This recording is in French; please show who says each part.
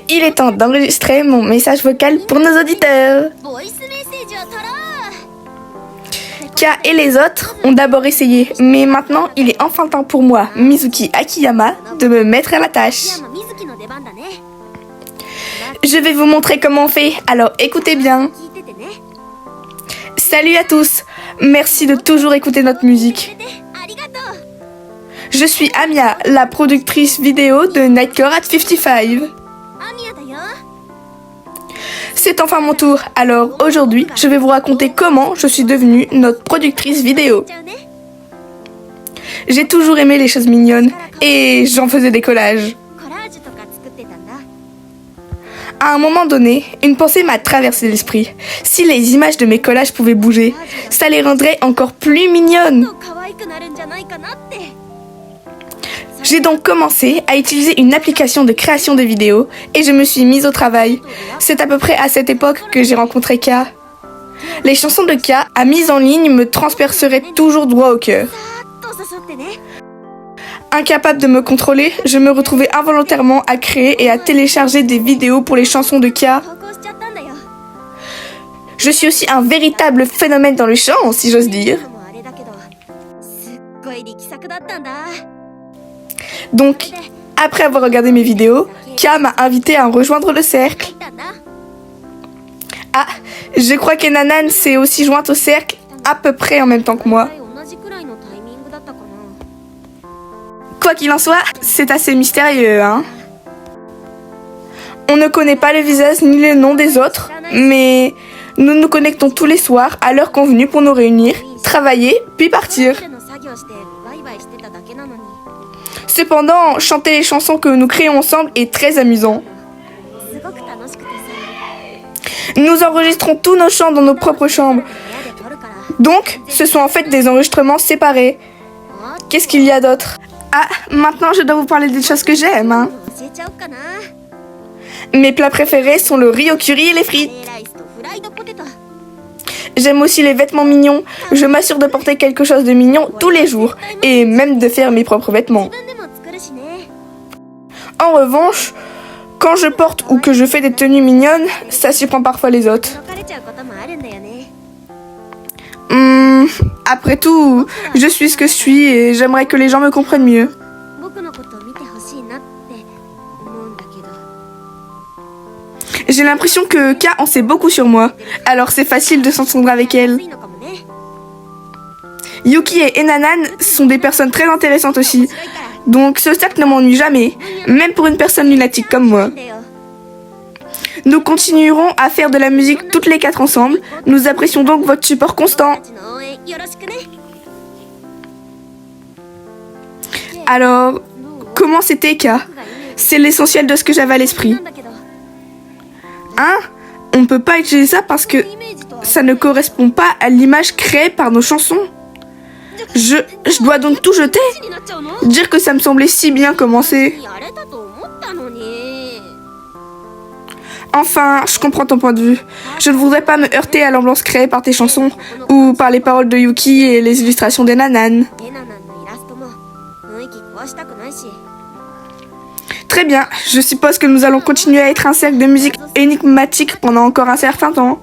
Speaker 1: Il est temps d'enregistrer mon message vocal pour nos auditeurs. K et les autres ont d'abord essayé, mais maintenant il est enfin temps pour moi, Mizuki Akiyama, de me mettre à la tâche. Je vais vous montrer comment on fait, alors écoutez bien. Salut à tous, merci de toujours écouter notre musique. Je suis Amia, la productrice vidéo de Nightcore at 55. C'est enfin mon tour, alors aujourd'hui, je vais vous raconter comment je suis devenue notre productrice vidéo. J'ai toujours aimé les choses mignonnes et j'en faisais des collages. À un moment donné, une pensée m'a traversé l'esprit. Si les images de mes collages pouvaient bouger, ça les rendrait encore plus mignonnes. J'ai donc commencé à utiliser une application de création de vidéos et je me suis mise au travail. C'est à peu près à cette époque que j'ai rencontré K. Les chansons de K à mise en ligne me transperceraient toujours droit au cœur. Incapable de me contrôler, je me retrouvais involontairement à créer et à télécharger des vidéos pour les chansons de K. Je suis aussi un véritable phénomène dans le chant, si j'ose dire. Donc, après avoir regardé mes vidéos, K m'a invité à rejoindre le cercle. Ah, je crois que Nanan s'est aussi jointe au cercle à peu près en même temps que moi. Quoi qu'il en soit, c'est assez mystérieux, hein. On ne connaît pas le visage ni le nom des autres, mais nous nous connectons tous les soirs à l'heure convenue pour nous réunir, travailler, puis partir. Cependant, chanter les chansons que nous créons ensemble est très amusant. Nous enregistrons tous nos chants dans nos propres chambres. Donc, ce sont en fait des enregistrements séparés. Qu'est-ce qu'il y a d'autre ? Ah, maintenant je dois vous parler des choses que j'aime, hein. Mes plats préférés sont le riz au curry et les frites. J'aime aussi les vêtements mignons. Je m'assure de porter quelque chose de mignon tous les jours, et même de faire mes propres vêtements. En revanche, quand je porte ou que je fais des tenues mignonnes, ça surprend parfois les autres. Après tout, je suis ce que je suis et j'aimerais que les gens me comprennent mieux. J'ai l'impression que K en sait beaucoup sur moi, alors c'est facile de s'entendre avec elle. Yuki et Enanan sont des personnes très intéressantes aussi, donc ce cercle ne m'ennuie jamais, même pour une personne lunatique comme moi. Nous continuerons à faire de la musique toutes les 4 ensemble, nous apprécions donc votre support constant. Alors, comment c'était K ? C'est l'essentiel de ce que j'avais à l'esprit. Hein ? On ne peut pas utiliser ça parce que ça ne correspond pas à l'image créée par nos chansons. Je dois donc tout jeter ? Dire que ça me semblait si bien commencer. Enfin, je comprends ton point de vue. Je ne voudrais pas me heurter à l'ambiance créée par tes chansons ou par les paroles de Yuki et les illustrations d'Enanan. Très bien, je suppose que nous allons continuer à être un cercle de musique énigmatique pendant encore un certain temps.